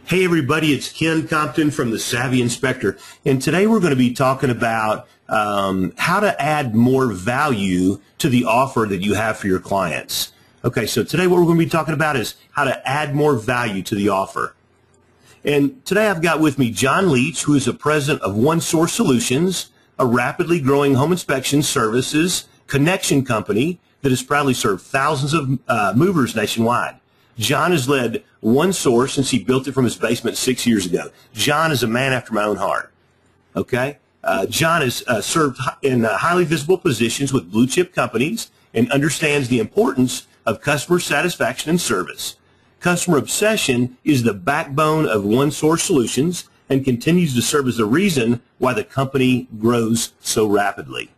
Hey everybody, it's Ken Compton from the Savvy Inspector, and today we're going to be talking about how to add more value to the offer that you have for your clients. Okay, so today what we're going to be talking about is how to add more value to the offer. And today I've got with me John Leach, who is the president of OneSource Solutions, a rapidly growing home inspection services connection company that has proudly served thousands of movers nationwide. John has led OneSource since he built it from his basement 6 years ago. John is a man after my own heart. Okay? John has served in highly visible positions with blue chip companies and understands the importance of customer satisfaction and service. Customer obsession is the backbone of OneSource Solutions and continues to serve as the reason why the company grows so rapidly.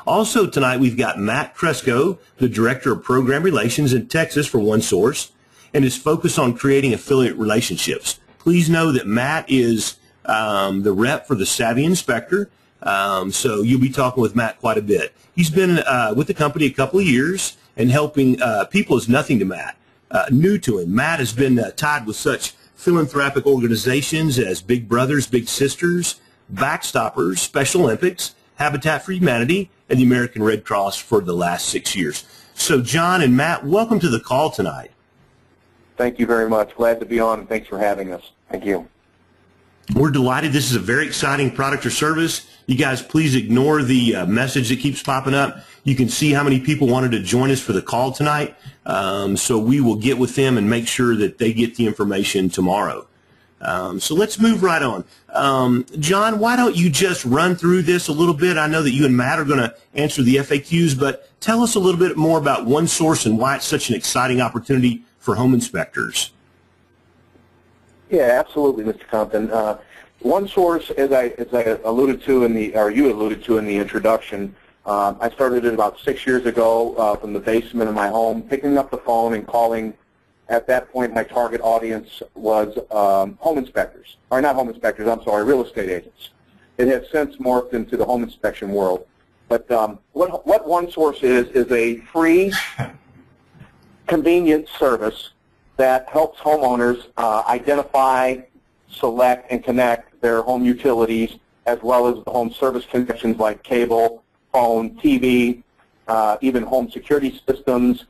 Also tonight we've got Matt Cresco, the Director of Program Relations in Texas for OneSource, and is focused on creating affiliate relationships. Please know that Matt is the rep for the Savvy Inspector, so you'll be talking with Matt quite a bit. He's been with the company a couple of years, and helping people is nothing to Matt, new to him. Matt has been tied with such philanthropic organizations as Big Brothers, Big Sisters, Backstoppers, Special Olympics, Habitat for Humanity, and the American Red Cross for the last 6 years. So John and Matt, welcome to the call tonight. Thank you very much. Glad to be on, and thanks for having us. Thank you. We're delighted. This is a very exciting product or service. You guys, please ignore the message that keeps popping up. You can see how many people wanted to join us for the call tonight, so we will get with them and make sure that they get the information tomorrow. So let's move right on. John, why don't you just run through this a little bit? I know that you and Matt are going to answer the FAQs, but tell us a little bit more about OneSource and why it's such an exciting opportunity for home inspectors. Yeah, absolutely, Mr. Compton. OneSource, as I alluded to in the, or you alluded to in the introduction, I started it about 6 years ago from the basement of my home, picking up the phone and calling. At that point, my target audience was home inspectors, or not home inspectors, I'm sorry, real estate agents. It has since morphed into the home inspection world. But what OneSource is a free, convenient service that helps homeowners identify, select, and connect their home utilities, as well as the home service connections like cable, phone, TV, even home security systems,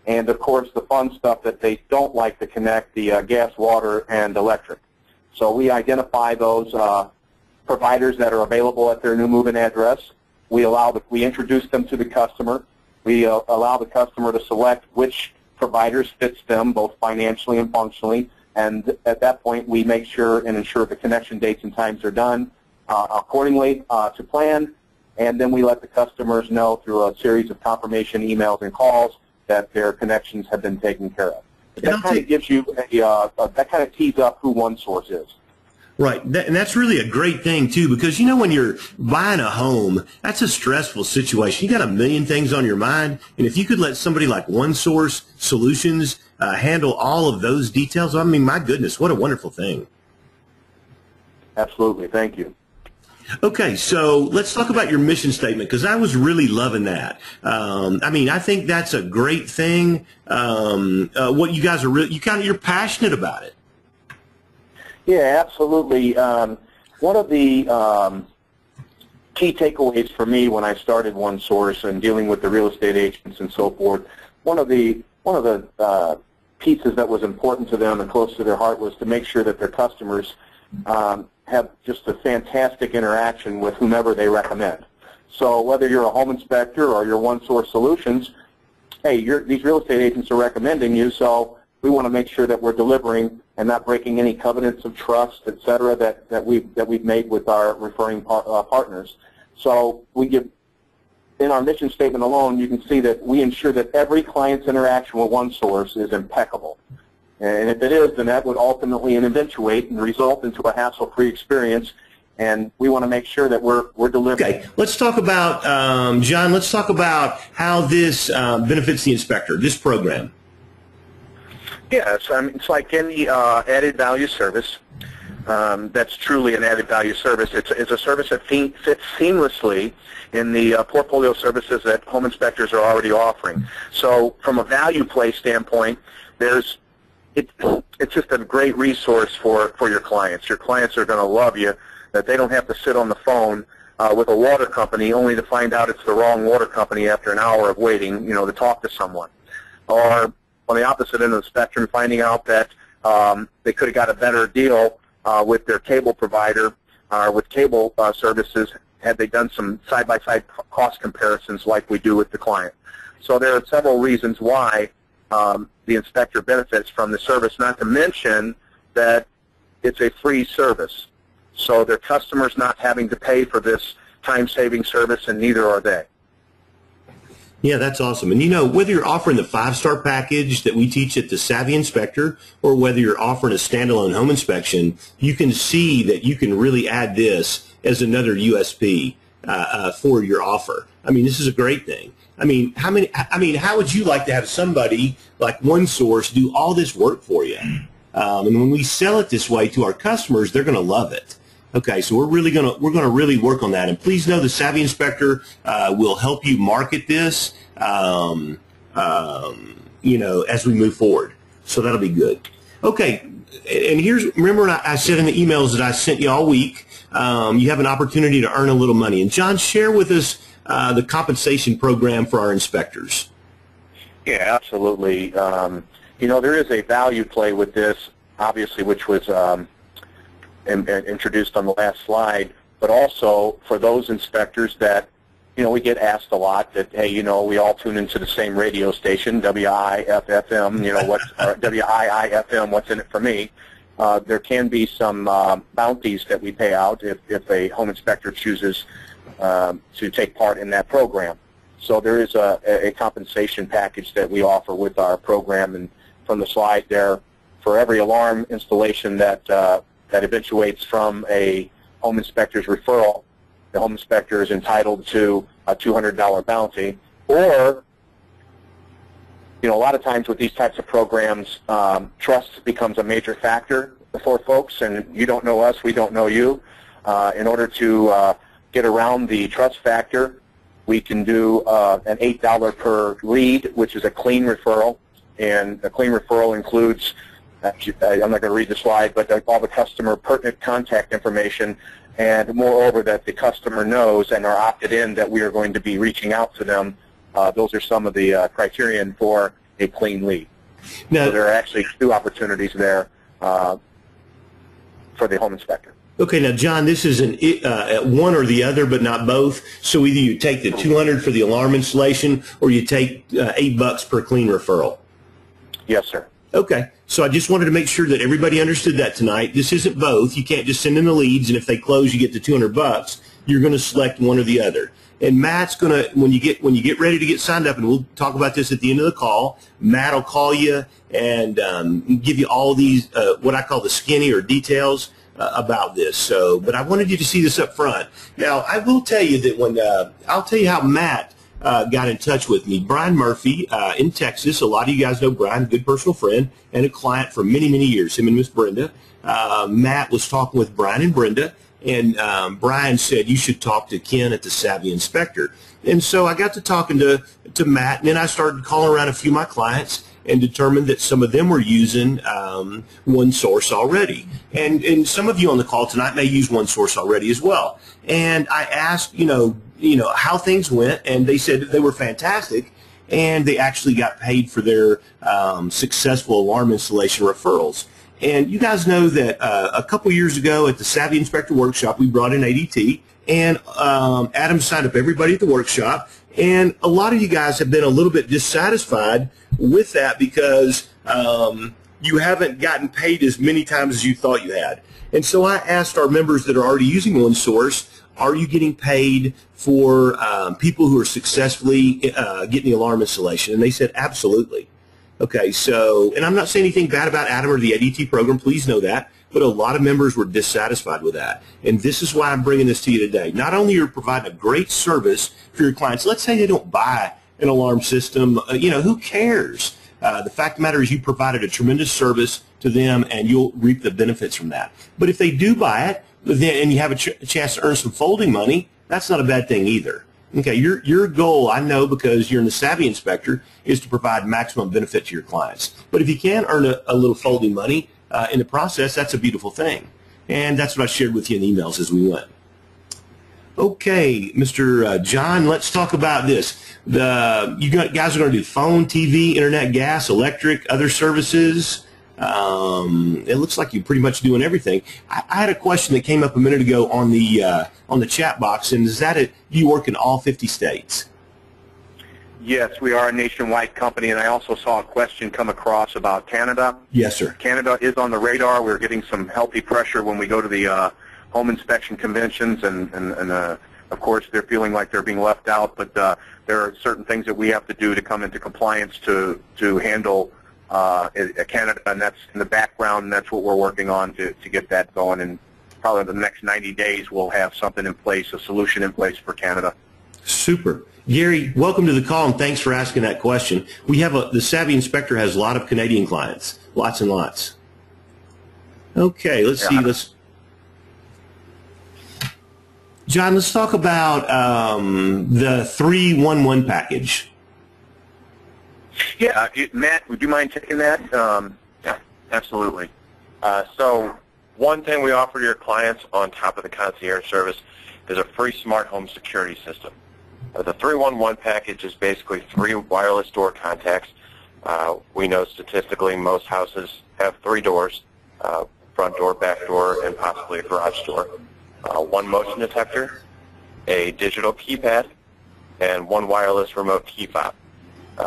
and of course the fun stuff that they don't like to connect, the gas, water, and electric. So we identify those providers that are available at their new move-in address. We introduce them to the customer. We allow the customer to select which providers fits them both financially and functionally, and at that point we make sure and ensure the connection dates and times are done accordingly to plan, and then we let the customers know through a series of confirmation emails and calls that their connections have been taken care of. That kind of gives you that kind of tees up who OneSource is. Right, and that's really a great thing, too, because, you know, when you're buying a home, that's a stressful situation. You got a million things on your mind, and if you could let somebody like OneSource Solutions handle all of those details, I mean, my goodness, what a wonderful thing. Absolutely. Thank you. Okay, so let's talk about your mission statement, because I was really loving that. I mean, I think that's a great thing. What you guys are you're passionate about it. Yeah, absolutely. One of the key takeaways for me when I started OneSource and dealing with the real estate agents and so forth, one of the pieces that was important to them and close to their heart was to make sure that their customers have just a fantastic interaction with whomever they recommend. So whether you're a home inspector or you're OneSource Solutions, hey, these real estate agents are recommending you, so we want to make sure that we're delivering and not breaking any covenants of trust, et cetera, that we've made with our referring partners. So we give, in our mission statement alone, you can see that we ensure that every client's interaction with OneSource is impeccable. And if it is, then that would ultimately and eventuate and result into a hassle-free experience. And we want to make sure that we're delivering. Okay, let's talk about, John, let's talk about how this benefits the inspector, this program. Yes, I mean, it's like any added value service. That's truly an added value service. It's a service that fits seamlessly in the portfolio of services that home inspectors are already offering. So from a value play standpoint, there's it's just a great resource for your clients. Your clients are going to love you, that they don't have to sit on the phone with a water company only to find out it's the wrong water company after an hour of waiting, to talk to someone. Or on the opposite end of the spectrum, finding out that they could have got a better deal with their cable provider or with cable services had they done some side-by-side cost comparisons like we do with the client. So there are several reasons why the inspector benefits from the service, not to mention that it's a free service. So their customers not having to pay for this time-saving service, and neither are they. Yeah, that's awesome. And whether you're offering the 5-star package that we teach at the Savvy Inspector, or whether you're offering a standalone home inspection, you can see that you can really add this as another USP for your offer. I mean, this is a great thing. How would you like to have somebody like OneSource do all this work for you? And when we sell it this way to our customers, they're going to love it. Okay, so we're going to really work on that. And please know the Savvy Inspector will help you market this, as we move forward. So that'll be good. Okay, and remember I said in the emails that I sent you all week, you have an opportunity to earn a little money. And John, share with us the compensation program for our inspectors. Yeah, absolutely. There is a value play with this, obviously, which was introduced on the last slide, but also for those inspectors that, we get asked a lot that, hey, we all tune into the same radio station, WIFFM, WIIFM, what's in it for me? There can be some bounties that we pay out if a home inspector chooses to take part in that program. So there is a compensation package that we offer with our program, and from the slide there, for every alarm installation that eventuates from a home inspector's referral, the home inspector is entitled to a $200 bounty. Or, a lot of times with these types of programs, trust becomes a major factor for folks, and you don't know us, we don't know you. In order to get around the trust factor, we can do an $8 per lead, which is a clean referral, and a clean referral includes, I'm not going to read the slide, but all the customer pertinent contact information, and moreover that the customer knows and are opted in that we are going to be reaching out to them. Those are some of the criterion for a clean lead. Now, so there are actually two opportunities there for the home inspector. Okay, now John, this is one or the other, but not both. So either you take the $200 for the alarm installation, or you take $8 per clean referral. Yes, sir. Okay, so I just wanted to make sure that everybody understood that tonight. This isn't both. You can't just send in the leads, and if they close, you get the $200. You're going to select one or the other. And Matt's going to, when you get ready to get signed up, and we'll talk about this at the end of the call, Matt will call you and give you all these, what I call the skinny or details about this. So, but I wanted you to see this up front. Now, I will tell you that when, I'll tell you how Matt got in touch with me. Brian Murphy in Texas. A lot of you guys know Brian, a good personal friend and a client for many, many years, him and Miss Brenda. Matt was talking with Brian and Brenda, and Brian said, you should talk to Ken at the Savvy Inspector. And so I got to talking to Matt, and then I started calling around a few of my clients and determined that some of them were using OneSource already. And some of you on the call tonight may use OneSource already as well. And I asked, how things went, and they said that they were fantastic, and they actually got paid for their successful alarm installation referrals. And you guys know that a couple years ago at the Savvy Inspector Workshop, we brought in ADT, and Adam signed up everybody at the workshop, and a lot of you guys have been a little bit dissatisfied with that because you haven't gotten paid as many times as you thought you had. And so I asked our members that are already using OneSource, are you getting paid for people who are successfully getting the alarm installation? And they said, absolutely. Okay, so, and I'm not saying anything bad about Adam or the ADT program, please know that, but a lot of members were dissatisfied with that. And this is why I'm bringing this to you today. Not only are you providing a great service for your clients, let's say they don't buy an alarm system, who cares? The fact of the matter is you provided a tremendous service to them, and you'll reap the benefits from that. But if they do buy it, and you have a chance to earn some folding money, that's not a bad thing either. Okay, your goal, I know because you're in the Savvy Inspector, is to provide maximum benefit to your clients. But if you can earn a little folding money in the process, that's a beautiful thing. And that's what I shared with you in emails as we went. Okay, Mr. John, let's talk about this. You guys are going to do phone, TV, internet, gas, electric, other services. It looks like you're pretty much doing everything. I had a question that came up a minute ago on the chat box, and is that you work in all 50 states? Yes, we are a nationwide company, and I also saw a question come across about Canada. Yes, sir. Canada is on the radar. We're getting some healthy pressure when we go to the home inspection conventions, and of course they're feeling like they're being left out, but there are certain things that we have to do to come into compliance to handle Canada, and that's in the background, and that's what we're working on to get that going. And probably the next 90 days we'll have something in place, a solution in place for Canada. Super. Gary, welcome to the call, and thanks for asking that question. We have the Savvy Inspector has a lot of Canadian clients, lots and lots. Okay, let's see. John, let's talk about the 311 package. Yeah, Matt, would you mind taking that? Yeah, absolutely. So one thing we offer to your clients on top of the concierge service is a free smart home security system. The 311 package is basically 3 wireless door contacts. We know statistically most houses have 3 doors, front door, back door, and possibly a garage door. 1 motion detector, a digital keypad, and 1 wireless remote key fob.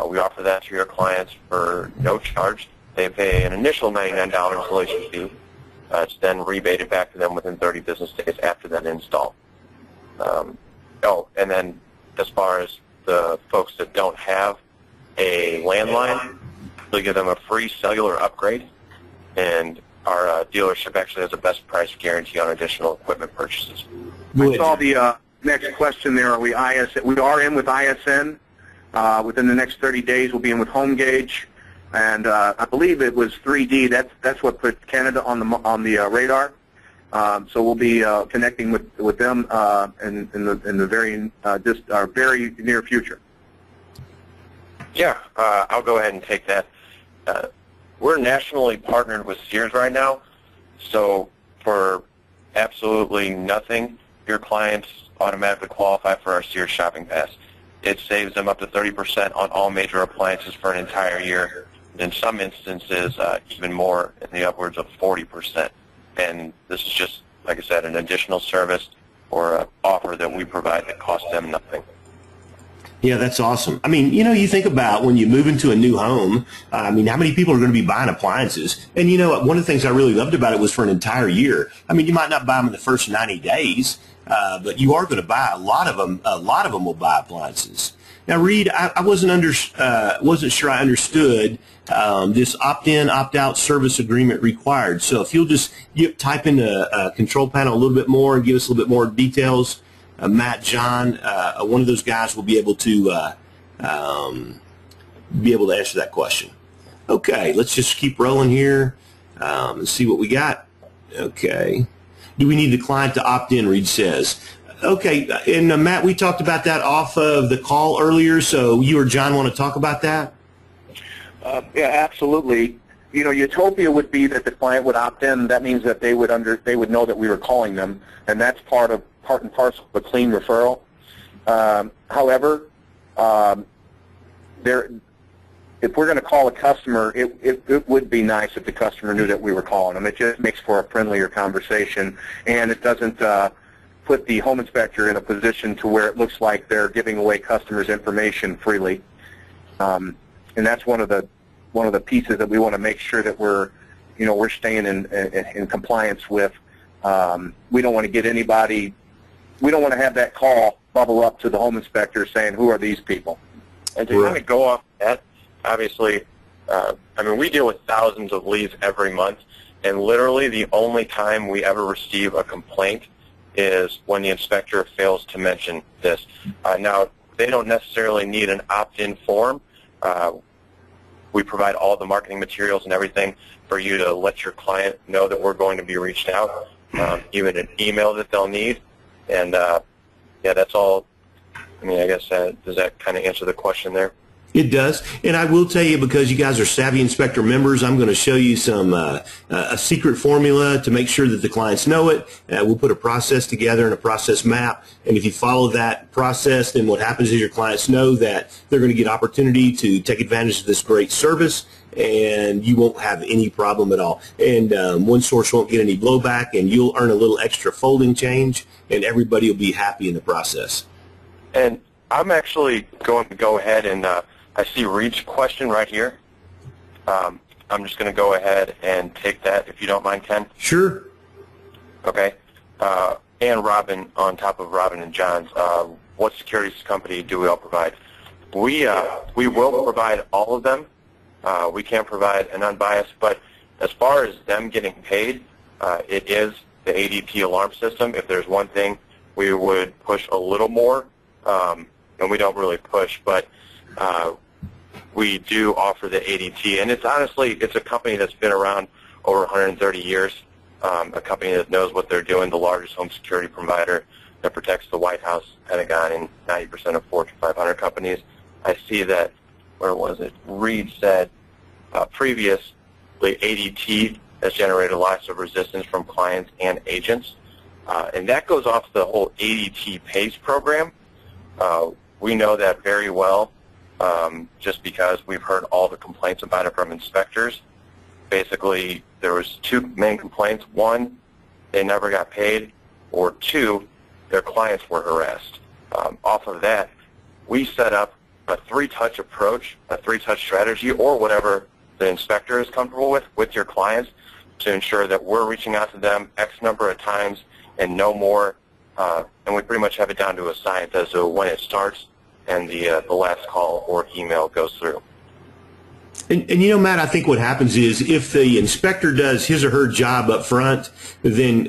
We offer that to your clients for no charge. They pay an initial $99 installation fee. It's then rebated back to them within 30 business days after that install. And then as far as the folks that don't have a landline, we'll give them a free cellular upgrade, and our dealership actually has a best price guarantee on additional equipment purchases. I saw the next question there. Are we ISN? We are in with ISN. Within the next 30 days, we'll be in with HomeGauge, and I believe it was 3D. That's what put Canada on the radar. So we'll be connecting with them in the very near future. Yeah, I'll go ahead and take that. We're nationally partnered with Sears right now, so for absolutely nothing, your clients automatically qualify for our Sears Shopping Pass. It saves them up to 30% on all major appliances for an entire year. In some instances, even more, in the upwards of 40%. And this is just, like I said, an additional service or an offer that we provide that costs them nothing. Yeah, that's awesome. I mean, you think about when you move into a new home, how many people are going to be buying appliances? And one of the things I really loved about it was for an entire year. I mean, you might not buy them in the first 90 days, but you are going to buy a lot of them. A lot of them will buy appliances. Now, Reed, I wasn't sure I understood this opt-in, opt-out service agreement required. So if you'll just type in the control panel a little bit more and give us a little bit more details, Matt, John, one of those guys will be able to answer that question. Okay, let's just keep rolling here and see what we got. Okay. Do we need the client to opt in, Reed says. Okay, and Matt, we talked about that off of the call earlier, so you or John want to talk about that? Yeah, absolutely. Utopia would be that the client would opt in. That means that they would know that we were calling them, and that's part and parcel of a clean referral. However, if we're going to call a customer, it would be nice if the customer knew that we were calling them. It just makes for a friendlier conversation, and it doesn't put the home inspector in a position to where it looks like they're giving away customers' information freely. And that's one of the pieces that we want to make sure that we're staying in compliance with. We don't want to get anybody. We don't want to have that call bubble up to the home inspector saying, "Who are these people?" And to kind of go off that, obviously, we deal with thousands of leads every month, and literally the only time we ever receive a complaint is when the inspector fails to mention this. Now, they don't necessarily need an opt-in form. We provide all the marketing materials and everything for you to let your client know that we're going to be reached out, even an email that they'll need. And, yeah, that's all I mean, I guess does that kind of answer the question there? It does, and I will tell you, because you guys are Savvy Inspector members, I'm going to show you some a secret formula to make sure that the clients know it. We'll put a process together and a process map, and if you follow that process, then what happens is your clients know that they're going to get opportunity to take advantage of this great service, and you won't have any problem at all. And OneSource won't get any blowback, and you'll earn a little extra folding change, and everybody will be happy in the process. And I'm actually going to go ahead and I see Reed's question right here. I'm just going to go ahead and take that, if you don't mind, Ken. Sure. Okay. And Robin, on top of Robin and John's, what securities company do we all provide? We will provide all of them. We can't provide an unbiased, but as far as them getting paid, it is the ADP alarm system. If there's one thing we would push a little more, and we don't really push, but we do offer the ADT, and it's a company that's been around over 130 years, a company that knows what they're doing, the largest home security provider that protects the White House, Pentagon, and 90% of Fortune 500 companies. I see that, where was it? Reed said previously ADT has generated lots of resistance from clients and agents, and that goes off the whole ADT PACE program. We know that very well, just because we've heard all the complaints about it from inspectors. Basically, there was two main complaints. One, they never got paid, or two, their clients were harassed. Off of that, we set up a three-touch approach, a three-touch strategy, or whatever the inspector is comfortable with your clients, to ensure that we're reaching out to them X number of times and no more. And we pretty much have it down to a science as to when it starts and the last call or email goes through. And you know, Matt, I think what happens is if the inspector does his or her job up front, then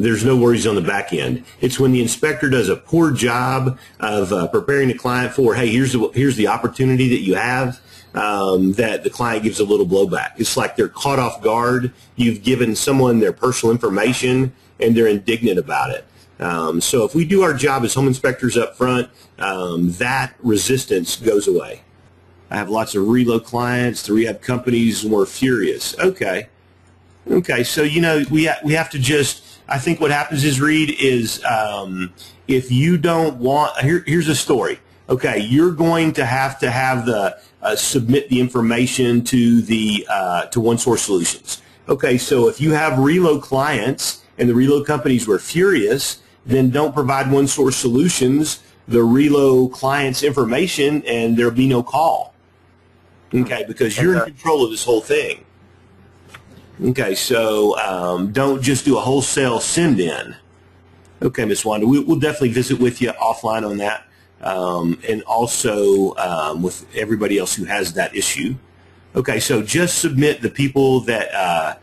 there's no worries on the back end. It's when the inspector does a poor job of preparing the client for, hey, here's the opportunity that you have, that the client gives a little blowback. It's like they're caught off guard. You've given someone their personal information, and they're indignant about it. So if we do our job as home inspectors up front, that resistance goes away. I have lots of reload clients. The rehab companies were furious. Okay. So, you know, we have to just, I think what happens is, Reed, is if you don't want, here's a story. Okay, you're going to have the, submit the information to the, to OneSource Solutions. Okay, so if you have reload clients and the reload companies were furious, then don't provide OneSource Solutions the reload client's information, and there'll be no call. Okay, because you're in control of this whole thing. Okay, so don't just do a wholesale send-in. Okay, Ms. Wanda, we'll definitely visit with you offline on that, and also with everybody else who has that issue. Okay, so just submit the people that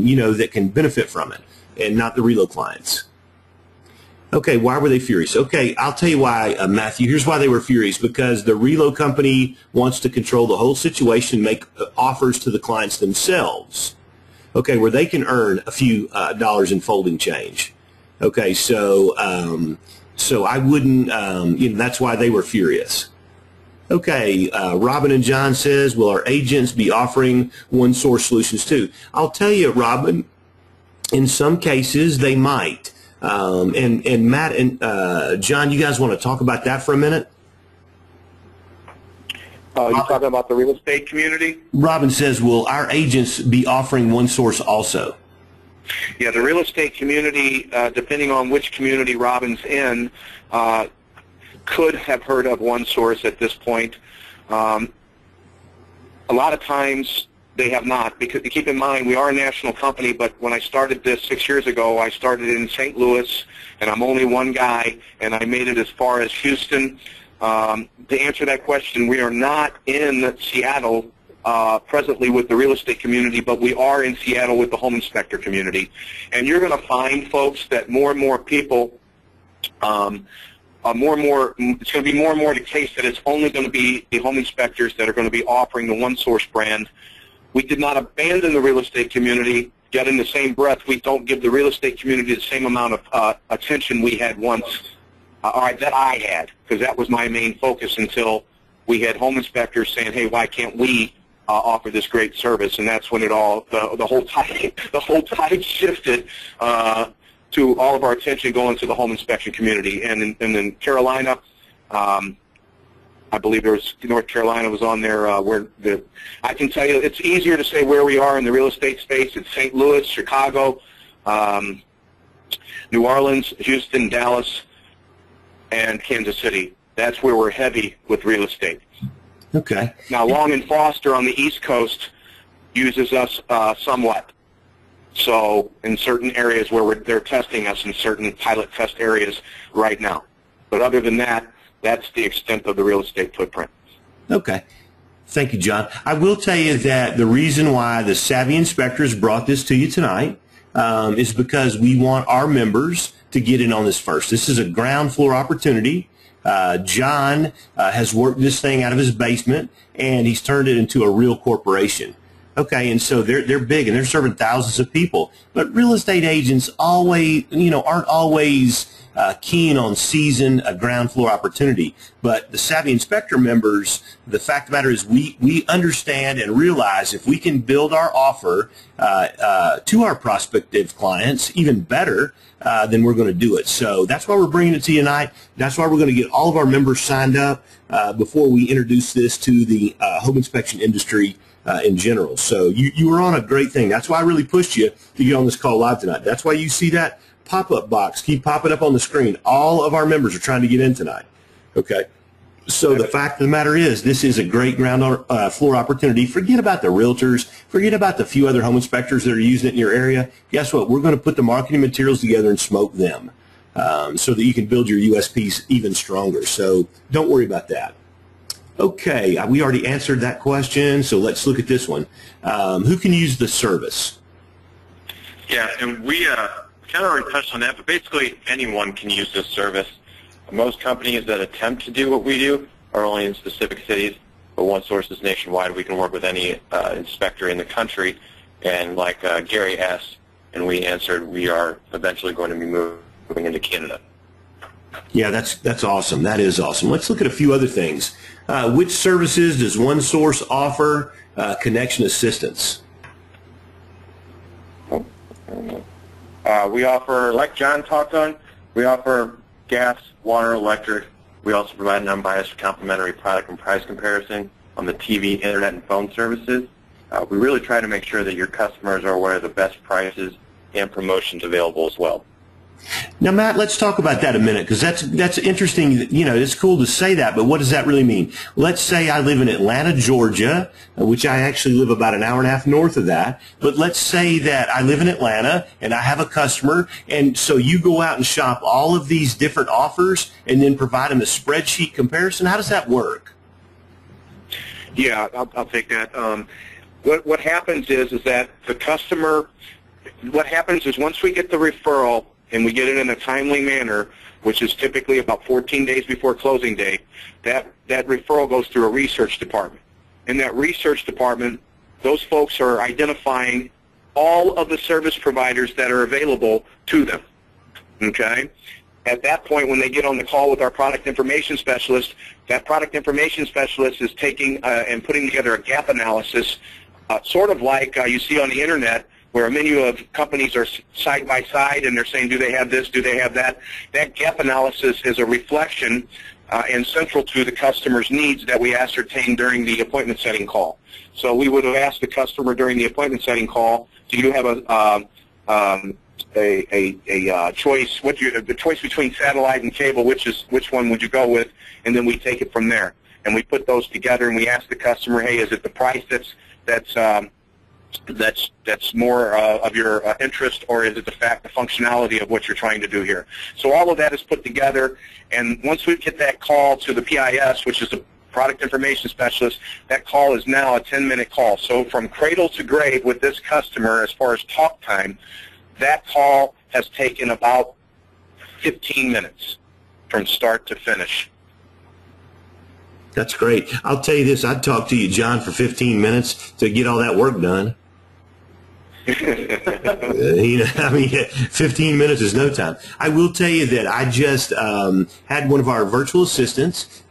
you know, that can benefit from it, and not the reload clients. Okay, why were they furious? Okay, I'll tell you why, Matthew. Here's why they were furious. Because the reload company wants to control the whole situation, make offers to the clients themselves, okay, where they can earn a few dollars in folding change. Okay, so so I wouldn't, you know, that's why they were furious. Okay, Robin and John says, will our agents be offering OneSource Solutions too? I'll tell you, Robin, in some cases they might. And Matt and John, you guys want to talk about that for a minute? You're talking about the real estate community? Robin says, will our agents be offering OneSource also? Yeah, the real estate community, depending on which community Robin's in, could have heard of OneSource at this point. A lot of times they have not, because keep in mind we are a national company, but when I started this 6 years ago, I started in St. Louis, and I'm only one guy, and I made it as far as Houston. To answer that question, we are not in Seattle presently with the real estate community, but we are in Seattle with the home inspector community. And you're going to find, folks, that more and more people, it's going to be more and more the case that it's only going to be the home inspectors that are going to be offering the OneSource brand. We did not abandon the real estate community, yet in the same breath we don't give the real estate community the same amount of attention we had once. that I had, because that was my main focus until we had home inspectors saying, hey, why can't we offer this great service? And that's when it all, the whole tide shifted to all of our attention going to the home inspection community. And in Carolina, I believe there was North Carolina was on there I can tell you it's easier to say where we are in the real estate space. It's St. Louis, Chicago, New Orleans, Houston, Dallas, and Kansas City. That's where we're heavy with real estate. Okay. Now, Long and Foster on the East Coast uses us somewhat. So in certain areas where they're testing us in certain pilot test areas right now. But other than that, that's the extent of the real estate footprint. Okay. Thank you, John. I will tell you that the reason why the Savvy Inspectors brought this to you tonight is because we want our members to get in on this first. This is a ground floor opportunity. John has worked this thing out of his basement, and he's turned it into a real corporation. Okay, and so they're big, and they're serving thousands of people. But real estate agents always, aren't always keen on seizing a ground floor opportunity. But the Savvy Inspector members, the fact of the matter is we understand and realize if we can build our offer to our prospective clients even better, then we're going to do it. So that's why we're bringing it to you tonight. That's why we're going to get all of our members signed up before we introduce this to the home inspection industry in general. So you were on a great thing. That's why I really pushed you to get on this call live tonight. That's why you see that pop-up box keep popping up on the screen. All of our members are trying to get in tonight. Okay. So the fact of the matter is, this is a great ground floor opportunity. Forget about the realtors. Forget about the few other home inspectors that are using it in your area. Guess what? We're going to put the marketing materials together and smoke them so that you can build your USPs even stronger. So don't worry about that. Okay, we already answered that question, so let's look at this one. Who can use the service? Yeah, and we kind of already touched on that, but basically anyone can use this service. Most companies that attempt to do what we do are only in specific cities, but OneSource is nationwide. We can work with any inspector in the country, and like Gary asked, and we answered, we are eventually going to be moving into Canada. Yeah, that's awesome. That is awesome. Let's look at a few other things. Which services does OneSource offer connection assistance? We offer, like John talked on, we offer gas, water, electric. We also provide an unbiased complimentary product and price comparison on the TV, internet, and phone services. We really try to make sure that your customers are aware of the best prices and promotions available as well. Now, Matt, let's talk about that a minute, because that's interesting. It's cool to say that, but what does that really mean? Let's say I live in Atlanta, Georgia, which I actually live about an hour and a half north of that. But let's say that I live in Atlanta and I have a customer, and so you go out and shop all of these different offers and then provide them a spreadsheet comparison. How does that work? Yeah, I'll take that. What happens is that the customer, what happens is once we get the referral, and we get it in a timely manner, which is typically about 14 days before closing date, that referral goes through a research department. In that research department, those folks are identifying all of the service providers that are available to them. Okay? At that point, when they get on the call with our product information specialist, that product information specialist is taking and putting together a gap analysis, sort of like you see on the internet, where a menu of companies are side by side and they're saying, do they have this, do they have that? That gap analysis is a reflection and central to the customer's needs that we ascertain during the appointment setting call. So we would have asked the customer during the appointment setting call, do you have a choice, the choice between satellite and cable, which one would you go with? And then we take it from there. And we put those together and we ask the customer, hey, is it the price that's more of your interest, or is it the functionality of what you're trying to do here? So all of that is put together, and once we get that call to the PIS, which is the product information specialist, that call is now a 10-minute call. So from cradle to grave with this customer, as far as talk time, that call has taken about 15 minutes from start to finish. That's great. I'll tell you this, I'd talk to you, John, for 15 minutes to get all that work done. I mean, 15 minutes is no time. I will tell you that I just had one of our virtual assistants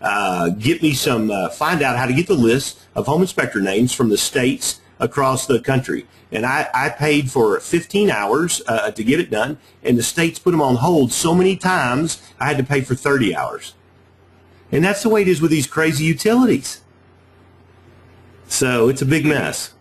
get me find out how to get the list of home inspector names from the states across the country. And I paid for 15 hours to get it done, and the states put them on hold so many times I had to pay for 30 hours. And that's the way it is with these crazy utilities. So it's a big mess.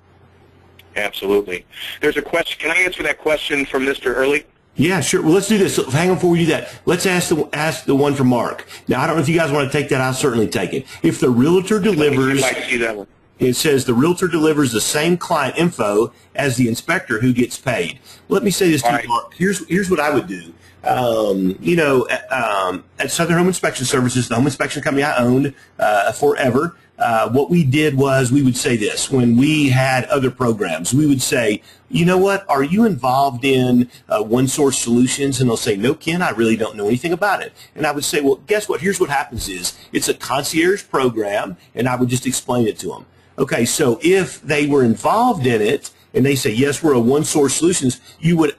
Absolutely. There's a question. Can I answer that question from Mr. Early? Yeah, sure. Well, let's do this. Hang on before we do that. Let's ask the one from Mark. Now, I don't know if you guys want to take that. I'll certainly take it. If the realtor delivers, I'd like to see that one. It says the realtor delivers the same client info as the inspector who gets paid. Let me say this to you, Mark. Here's what I would do. At Southern Home Inspection Services, the home inspection company I owned forever, what we did was we would say this. When we had other programs, we would say, you know what, are you involved in OneSource Solutions? And they'll say, no, Ken, I really don't know anything about it. And I would say, well, guess what? Here's what happens is it's a concierge program, and I would just explain it to them. Okay, so if they were involved in it, and they say, yes, we're a OneSource Solutions,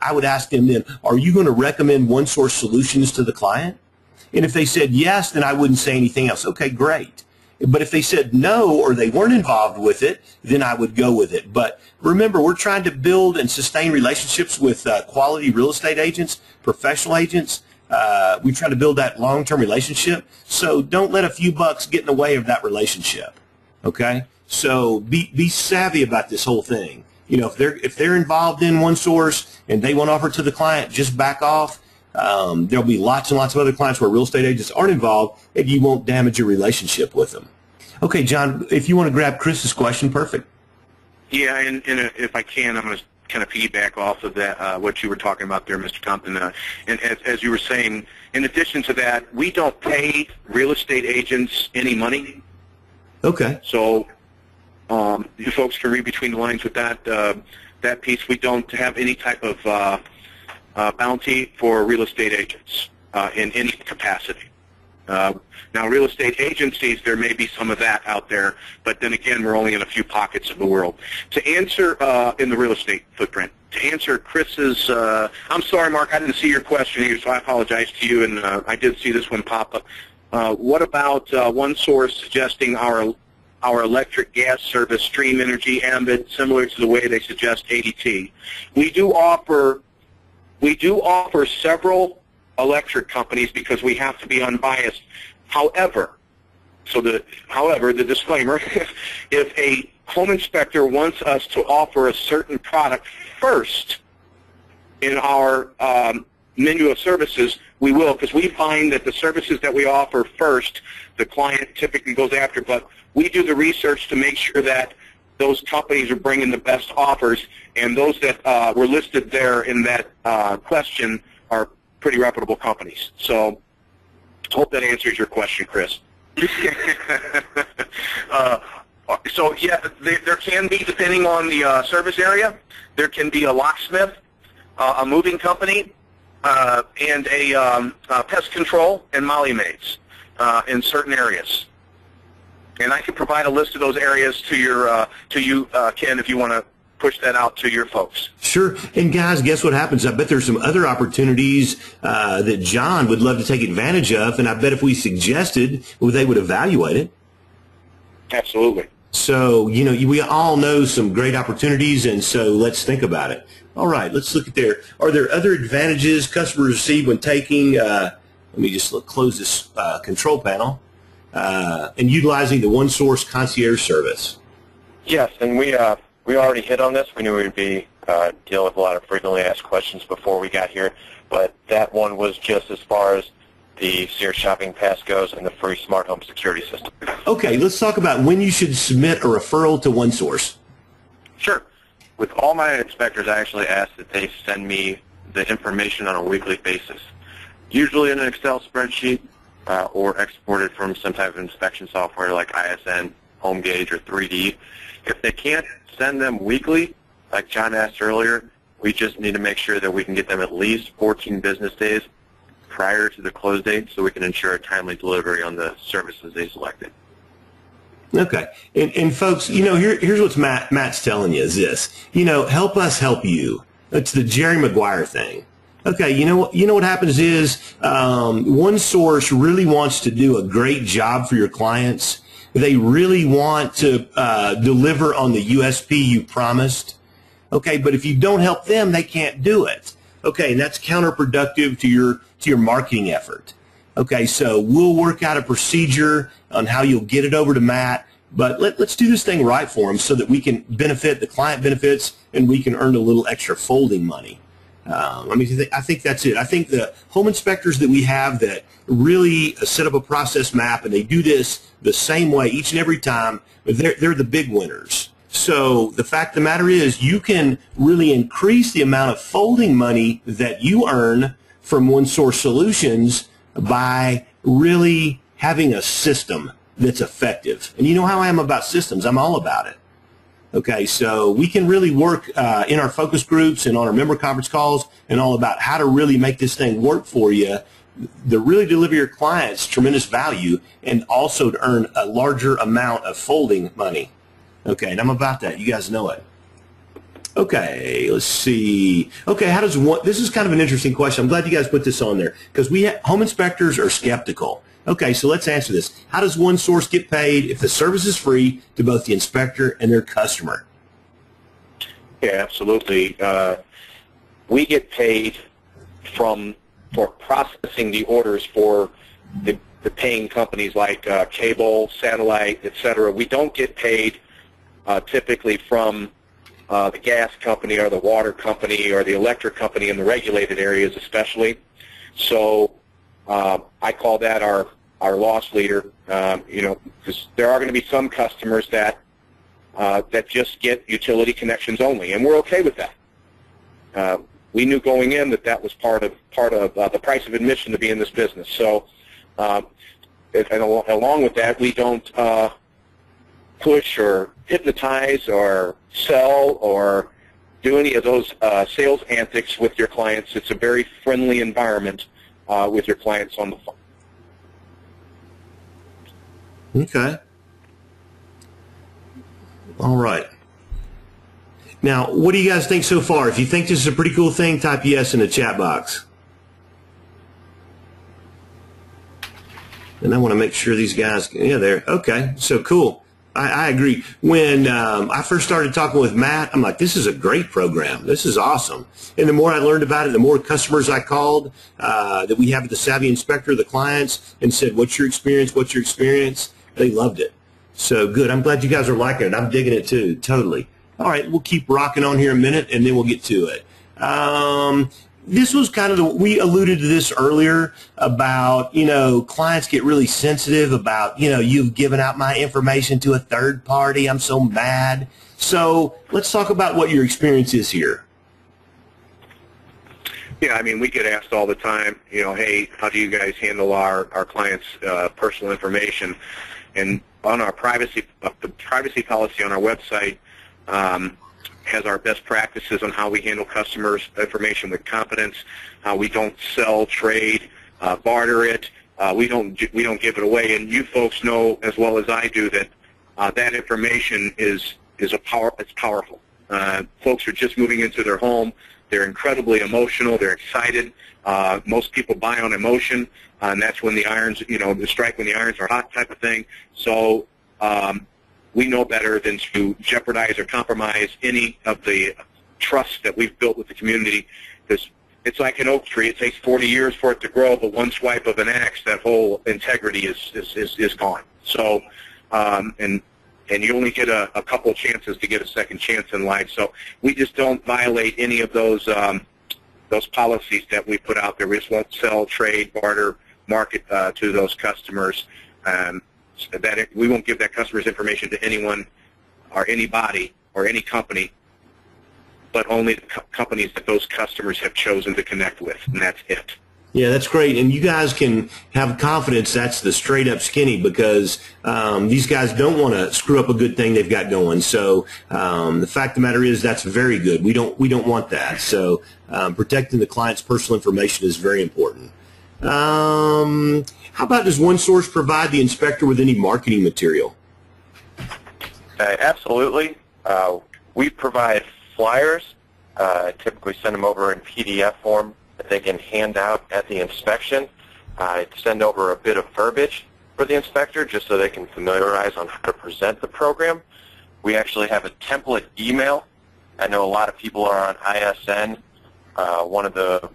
I would ask them then, are you going to recommend OneSource Solutions to the client? And if they said yes, then I wouldn't say anything else. Okay, great. But if they said no or they weren't involved with it, then I would go with it. But remember, we're trying to build and sustain relationships with quality real estate agents, professional agents. We try to build that long-term relationship. So don't let a few bucks get in the way of that relationship. Okay? So be savvy about this whole thing. You know, if they're involved in OneSource and they want to offer it to the client, just back off. There'll be lots and lots of other clients where real estate agents aren't involved, and you won't damage your relationship with them. Okay, John, if you want to grab Chris's question, perfect. Yeah, and if I can, I'm going to kind of piggyback off of that, what you were talking about there, Mr. Compton. And as you were saying, in addition to that, we don't pay real estate agents any money. Okay. So you folks can read between the lines with that piece. We don't have any type of bounty for real estate agents in any capacity. Now, real estate agencies, there may be some of that out there, but then again, we're only in a few pockets of the world. To answer in the real estate footprint, to answer Chris's, I'm sorry, Mark, I didn't see your question here, so I apologize to you, and I did see this one pop up. What about OneSource suggesting our electric gas service, Stream Energy, Ambit, similar to the way they suggest ADT? We do offer several electric companies because we have to be unbiased. However, the disclaimer, if a home inspector wants us to offer a certain product first in our menu of services, we will, because we find that the services that we offer first, the client typically goes after, but we do the research to make sure that those companies are bringing the best offers, and those that were listed there in that question are pretty reputable companies. So hope that answers your question, Chris. So yeah, there can be, depending on the service area, there can be a locksmith, a moving company, and a pest control and molly maids in certain areas. And I can provide a list of those areas to you, Ken, if you want to push that out to your folks. Sure. And guys, guess what happens? I bet there's some other opportunities that John would love to take advantage of, and I bet if we suggested, well, they would evaluate it. Absolutely. So, you know, we all know some great opportunities, and so let's think about it. All right, let's look at there. Are there other advantages customers receive when taking, let me just close this control panel, and utilizing the OneSource concierge service? Yes, and we already hit on this. We knew we would be dealing with a lot of frequently asked questions before we got here, but that one was just as far as the Sears Shopping Pass goes and the free smart home security system. Okay, let's talk about when you should submit a referral to OneSource. Sure. With all my inspectors, I actually ask that they send me the information on a weekly basis, usually in an Excel spreadsheet or exported from some type of inspection software like ISN, HomeGauge, or 3D. If they can't send them weekly, like John asked earlier, we just need to make sure that we can get them at least 14 business days prior to the close date so we can ensure a timely delivery on the services they selected. Okay. And folks, here's what Matt's telling you is this. Help us help you. It's the Jerry Maguire thing. Okay, you know what happens is OneSource really wants to do a great job for your clients. They really want to deliver on the USP you promised. Okay, but if you don't help them, they can't do it. Okay, and that's counterproductive to your marketing effort. Okay, so we'll work out a procedure on how you'll get it over to Matt, but let's do this thing right for him so that we can benefit, the client benefits, and we can earn a little extra folding money. I think that's it. I think the home inspectors that we have that really set up a process map and they do this the same way each and every time, they're the big winners. So the fact of the matter is you can really increase the amount of folding money that you earn from OneSource Solutions by really having a system that's effective. And you know how I am about systems. I'm all about it. Okay, so we can really work in our focus groups and on our member conference calls and all about how to really make this thing work for you, to really deliver your clients tremendous value and also to earn a larger amount of folding money. Okay, and I'm about that. You guys know it. Okay, let's see. Okay, this is kind of an interesting question. I'm glad you guys put this on there because home inspectors are skeptical. Okay, so let's answer this. How does OneSource get paid if the service is free to both the inspector and their customer? Yeah, absolutely. We get paid for processing the orders for the paying companies like cable, satellite, etc. We don't get paid typically from the gas company or the water company or the electric company in the regulated areas especially. So I call that our loss leader, because there are going to be some customers that just get utility connections only, and we're okay with that. We knew going in that was part of the price of admission to be in this business. So, and along with that, we don't push or hypnotize or sell or do any of those sales antics with your clients. It's a very friendly environment with your clients on the phone. Okay. All right. Now, what do you guys think so far? If you think this is a pretty cool thing, type yes in the chat box. And I want to make sure these guys, yeah, there. Okay, so cool. I agree. When I first started talking with Matt, I'm like, this is a great program. This is awesome. And the more I learned about it, the more customers I called that we have at the Savvy Inspector, the clients, and said, what's your experience? What's your experience? They loved it. So good. I'm glad you guys are liking it. I'm digging it too, totally. All right, we'll keep rocking on here a minute, and then we'll get to it. This was kind of we alluded to this earlier about, clients get really sensitive about, you've given out my information to a third party. I'm so mad. So let's talk about what your experience is here. Yeah, I mean, we get asked all the time, hey, how do you guys handle our clients' personal information? And on our privacy policy on our website, has our best practices on how we handle customers' information with confidence. We don't sell, trade, barter it. We don't give it away. And you folks know as well as I do that that information is it's powerful. Folks are just moving into their home. They're incredibly emotional. They're excited. Most people buy on emotion, and that's when the irons, the strike when the irons are hot type of thing. So we know better than to jeopardize or compromise any of the trust that we've built with the community, because it's like an oak tree. It takes 40 years for it to grow, but one swipe of an axe, that whole integrity is gone. So, and you only get a couple of chances to get a second chance in life. So we just don't violate any of those policies that we put out there. We just won't sell, trade, barter, market to those customers. That we won't give that customer's information to anyone or anybody or any company, but only the companies that those customers have chosen to connect with, and that's it. Yeah, that's great. And you guys can have confidence that's the straight up skinny, because these guys don't want to screw up a good thing they've got going. So the fact of the matter is that's very good. We don't want that. So protecting the client's personal information is very important. How about, does OneSource provide the inspector with any marketing material? Absolutely. We provide flyers. Typically send them over in PDF form that they can hand out at the inspection. Send over a bit of verbiage for the inspector just so they can familiarize on how to present the program. We actually have a template email. I know a lot of people are on ISN. One of the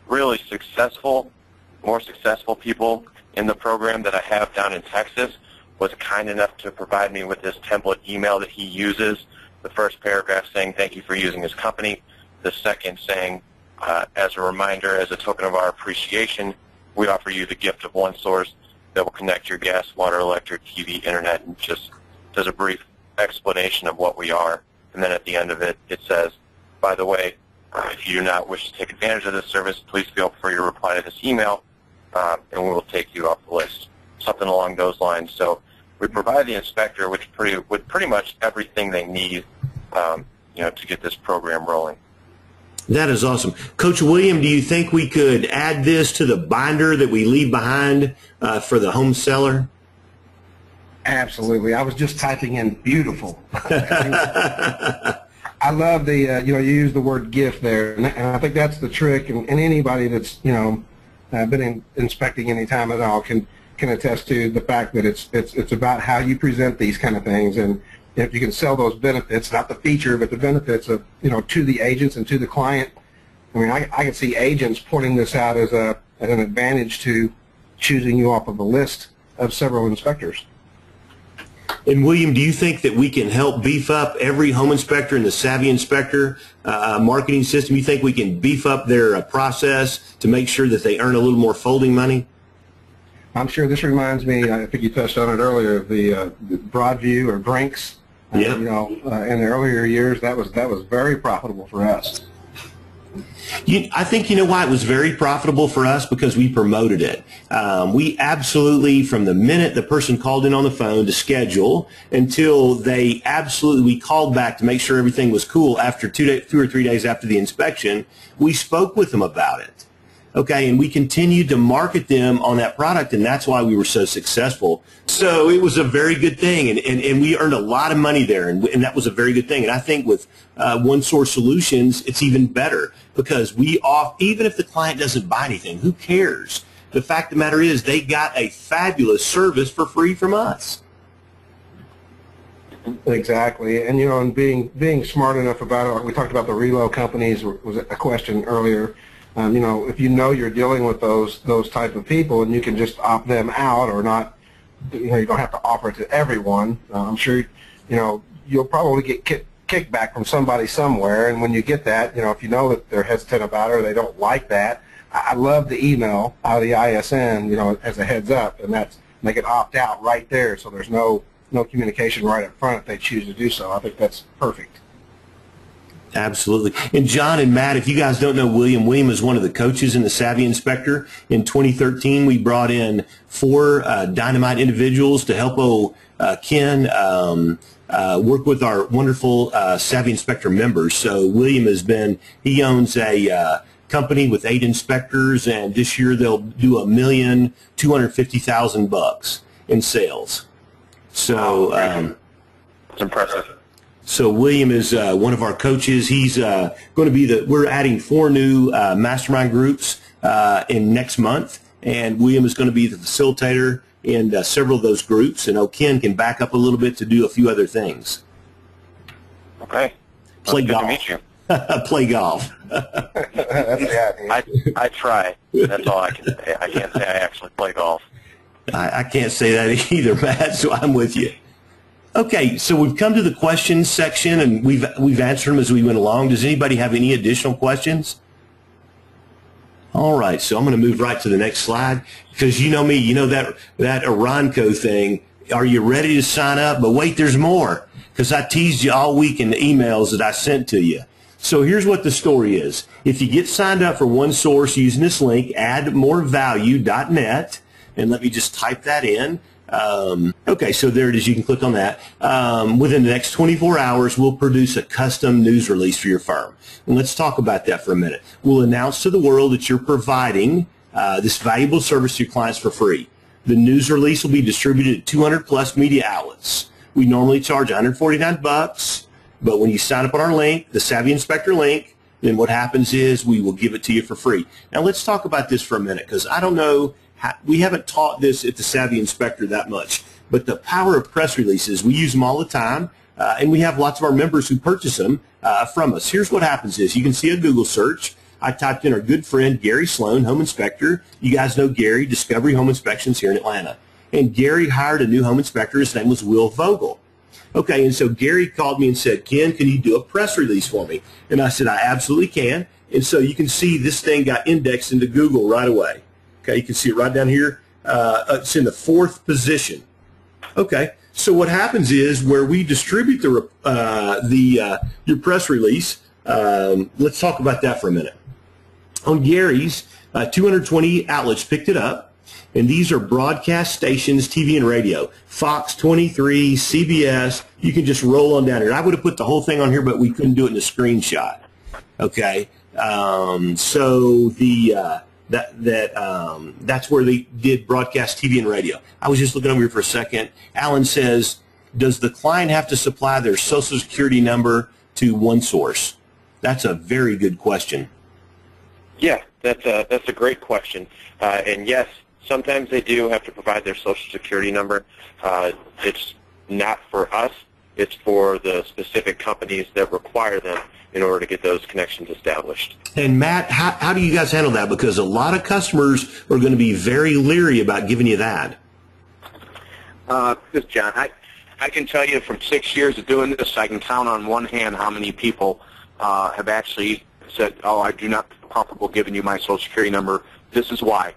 really more successful people in the program that I have down in Texas was kind enough to provide me with this template email that he uses. The first paragraph saying thank you for using his company. The second saying, as a reminder, as a token of our appreciation, we offer you the gift of OneSource that will connect your gas, water, electric, TV, internet, and just does a brief explanation of what we are. And then at the end of it, it says, by the way, if you do not wish to take advantage of this service, please feel free to reply to this email, and we will take you off the list. Something along those lines. So we provide the inspector with pretty much everything they need, to get this program rolling. That is awesome. Coach William, do you think we could add this to the binder that we leave behind for the home seller? Absolutely. I was just typing in beautiful. I love the, you use the word gift there, and I think that's the trick, and anybody that's, been inspecting any time at all can attest to the fact that it's about how you present these kind of things, and if you can sell those benefits, not the feature, but the benefits of, to the agents and to the client. I mean, I can see agents pointing this out as an advantage to choosing you off of a list of several inspectors. And William, do you think that we can help beef up every home inspector in the Savvy Inspector marketing system? You think we can beef up their process to make sure that they earn a little more folding money? I'm sure this reminds me, I think you touched on it earlier, of the Broadview or Brinks. Yeah. In the earlier years, that was very profitable for us. I think why it was very profitable for us, because we promoted it. We absolutely, from the minute the person called in on the phone to schedule until we called back to make sure everything was cool after 2 or 3 days after the inspection, we spoke with them about it. Okay, and we continued to market them on that product, and that's why we were so successful. So it was a very good thing, and we earned a lot of money there, and that was a very good thing. And I think with OneSource Solutions, it's even better, because even if the client doesn't buy anything, who cares? The fact of the matter is they got a fabulous service for free from us. Exactly, and and being smart enough about it. We talked about the reload companies, was a question earlier. If you're dealing with those type of people, and you can just opt them out or not, you don't have to offer it to everyone. I'm sure, you'll probably get kickback from somebody somewhere, and when you get that, if you know that they're hesitant about it or they don't like that, I love the email out of the ISN, as a heads up, and they can opt out right there, so there's no communication right up front if they choose to do so. I think that's perfect. Absolutely. And John and Matt, if you guys don't know William is one of the coaches in the Savvy Inspector. In 2013, we brought in 4 dynamite individuals to help Ken work with our wonderful Savvy Inspector members. So William he owns a company with 8 inspectors, and this year they'll do $1,250,000 in sales. So it's impressive. So William is one of our coaches. He's going to be we're adding 4 new mastermind groups in next month, and William is going to be the facilitator in several of those groups, and Ken can back up a little bit to do a few other things. Okay. Play golf. Good to meet you. Play golf. I try. That's all I can say. I can't say I actually play golf. I can't say that either, Matt, so I'm with you. Okay, so we've come to the questions section, and we've answered them as we went along. Does anybody have any additional questions? All right, so I'm going to move right to the next slide, because you know me, that Aronco thing. Are you ready to sign up? But wait, there's more, because I teased you all week in the emails that I sent to you. So here's what the story is. If you get signed up for OneSource using this link, addmorevalue.net, and let me just type that in. Okay, so there it is. You can click on that. Within the next 24 hours, we'll produce a custom news release for your firm. And let's talk about that for a minute. We'll announce to the world that you're providing this valuable service to your clients for free. The news release will be distributed at 200-plus media outlets. We normally charge $149, but when you sign up on our link, the Savvy Inspector link, then what happens is we will give it to you for free. Now let's talk about this for a minute, because I don't know, we haven't taught this at the Savvy Inspector that much, but the power of press releases, we use them all the time, and we have lots of our members who purchase them from us. Here's what happens is, you can see a Google search. I typed in our good friend Gary Sloan, Home Inspector. You guys know Gary, Discovery Home Inspections here in Atlanta. And Gary hired a new home inspector. His name was Will Vogel. Okay, and so Gary called me and said, Ken, can you do a press release for me? And I said, I absolutely can. And so you can see this thing got indexed into Google right away. Okay, you can see it right down here. It's in the 4th position. Okay, so what happens is where we distribute your press release, let's talk about that for a minute. On Gary's, 220 outlets picked it up. And these are broadcast stations, TV and radio. Fox 23, CBS. You can just roll on down here. I would have put the whole thing on here, but we couldn't do it in a screenshot. Okay. So that's where they did broadcast TV and radio. I was just looking over here for a second. Alan says, does the client have to supply their Social Security number to OneSource? That's a very good question. Yeah, that's a great question. And yes, sometimes they do have to provide their Social Security number. It's not for us. It's for the specific companies that require them in order to get those connections established. And Matt, how do you guys handle that? Because a lot of customers are going to be very leery about giving you that. This is John. I can tell you from 6 years of doing this, I can count on one hand how many people have actually said, oh, I do not feel comfortable giving you my Social Security number. This is why.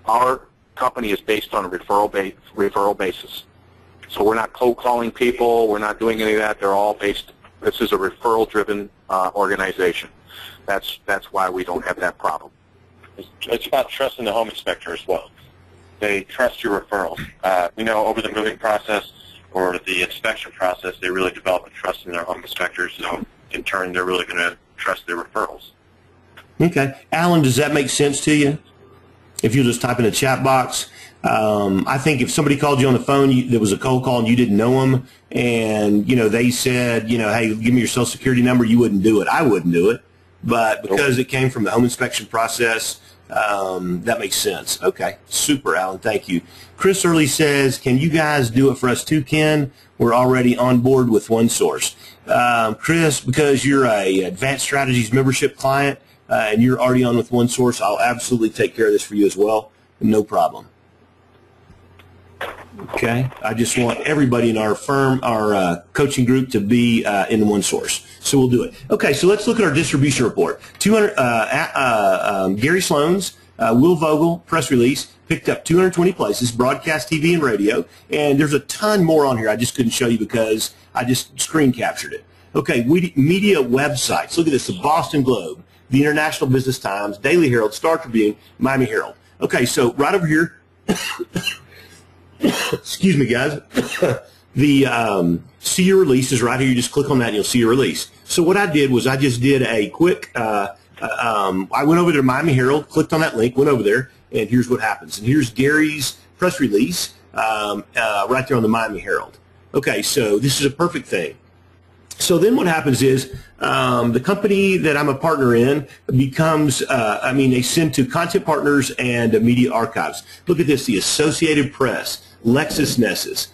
Our company is based on a referral basis. So we're not cold calling people. We're not doing any of that. They're all based. This is a referral-driven organization. That's why we don't have that problem. It's about trusting the home inspector as well. They trust your referrals. Over the moving process or the inspection process, they really develop a trust in their home inspectors. So in turn, they're really going to trust their referrals. Okay. Alan, does that make sense to you? If you just type in a chat box, I think if somebody called you on the phone, there was a cold call and you didn't know them, and they said, hey, give me your Social Security number, you wouldn't do it. I wouldn't do it, but because it came from the home inspection process, that makes sense. Okay, super, Alan, thank you. Chris Early says, can you guys do it for us too, Ken? We're already on board with OneSource. Chris, because you're a Advanced Strategies membership client, and you're already on with OneSource, I'll absolutely take care of this for you as well. No problem. Okay. I just want everybody in our firm, our coaching group, to be in OneSource. So we'll do it. Okay. So let's look at our distribution report. 200. Gary Sloan's Will Vogel press release picked up 220 places, broadcast TV and radio, and there's a ton more on here. I just couldn't show you because I just screen captured it. Okay. Media websites. Look at this: the Boston Globe, the International Business Times, Daily Herald, Star Tribune, Miami Herald. Okay, so right over here, excuse me, guys, the see your release is right here. You just click on that and you'll see your release. So what I did was I just did a quick, I went over to Miami Herald, clicked on that link, went over there, and here's what happens. And here's Gary's press release right there on the Miami Herald. Okay, so this is a perfect thing. So then what happens is the company that I'm a partner in becomes, they send to content partners and media archives. Look at this: the Associated Press, LexisNexis,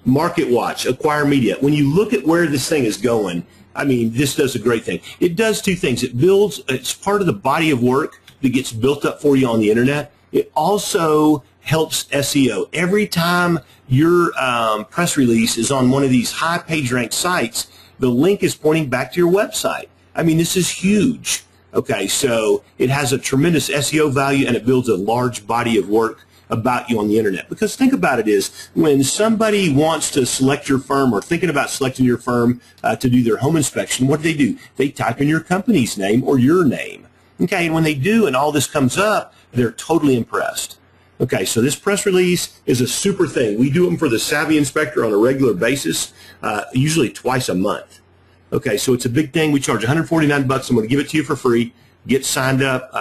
MarketWatch, Acquire Media. When you look at where this thing is going, this does a great thing. It does two things. It's part of the body of work that gets built up for you on the internet. It also helps SEO. Every time your press release is on one of these high page ranked sites, the link is pointing back to your website. This is huge. Okay, so it has a tremendous SEO value, and it builds a large body of work about you on the internet. Because think about it is, when somebody wants to select your firm or thinking about selecting your firm to do their home inspection, what do? They type in your company's name or your name. Okay, and when they do and all this comes up, they're totally impressed. Okay, so this press release is a super thing. We do them for the Savvy Inspector on a regular basis, usually twice a month. Okay, so it's a big thing. We charge $149. I'm going to give it to you for free. Get signed up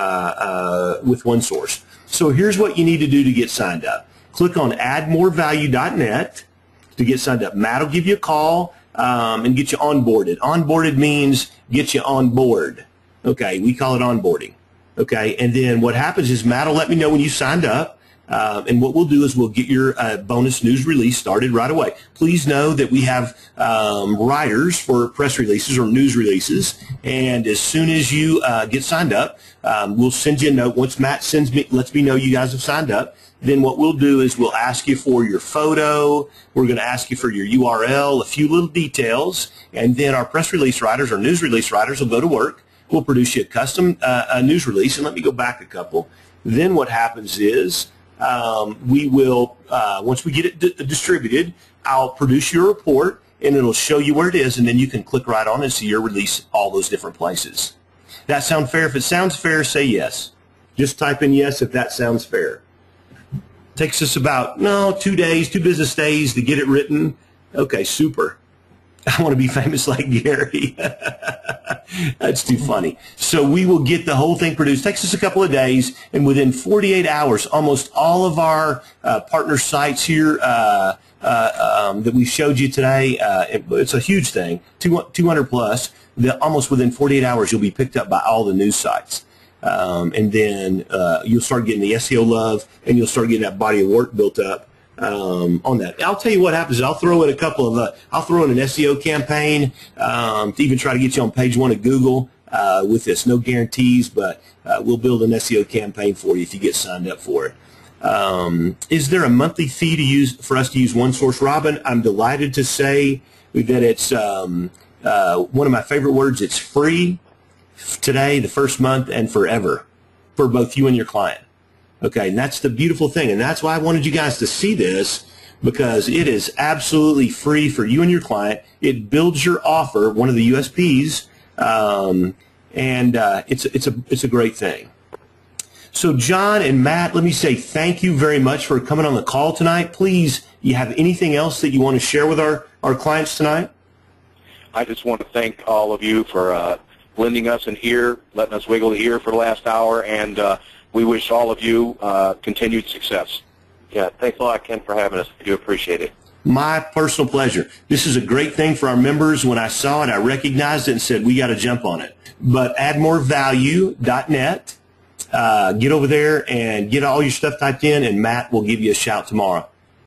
with OneSource. So here's what you need to do to get signed up. Click on addmorevalue.net. to get signed up. Matt will give you a call and get you onboarded. Onboarded means get you on board. Okay, we call it onboarding. Okay, and then what happens is Matt will let me know when you signed up. And what we'll do is we'll get your bonus news release started right away. Please know that we have writers for press releases or news releases, and as soon as you get signed up, we'll send you a note. Once Matt lets me know you guys have signed up, then what we'll do is we'll ask you for your photo. We're going to ask you for your URL, a few little details, and then our press release writers or news release writers will go to work. We'll produce you a custom news release, and let me go back a couple. Then what happens is we will, once we get it distributed, I'll produce your report, and it'll show you where it is, and then you can click right on and see your release all those different places. That sound fair? If it sounds fair, say yes. Just type in yes if that sounds fair. Takes us about, 2 days, 2 business days to get it written. Okay, super. I want to be famous like Gary. That's too funny. So we will get the whole thing produced. Takes us a couple of days, and within 48 hours, almost all of our partner sites here that we showed you today, it's a huge thing, 200 plus, almost within 48 hours you'll be picked up by all the news sites. And then you'll start getting the SEO love, and you'll start getting that body of work built up on that. I'll tell you what happens. I'll throw in I'll throw in an SEO campaign to even try to get you on page 1 of Google with this. No guarantees, but we'll build an SEO campaign for you if you get signed up for it. Is there a monthly fee for us to use OneSource, Robin? I'm delighted to say that it's one of my favorite words. It's free today, the first month, and forever for both you and your client. Okay, and that's the beautiful thing, and that's why I wanted you guys to see this, because it is absolutely free for you and your client. It builds your offer, one of the USPs, and it's a great thing. So John and Matt, let me say thank you very much for coming on the call tonight. Please, you have anything else that you want to share with our clients tonight? I just want to thank all of you for lending us an ear, letting us wiggle the ear for the last hour, and we wish all of you continued success. Yeah, thanks a lot, Ken, for having us. I do appreciate it. My personal pleasure. This is a great thing for our members. When I saw it, I recognized it and said, we got to jump on it. But addmorevalue.net, get over there and get all your stuff typed in, and Matt will give you a shout tomorrow.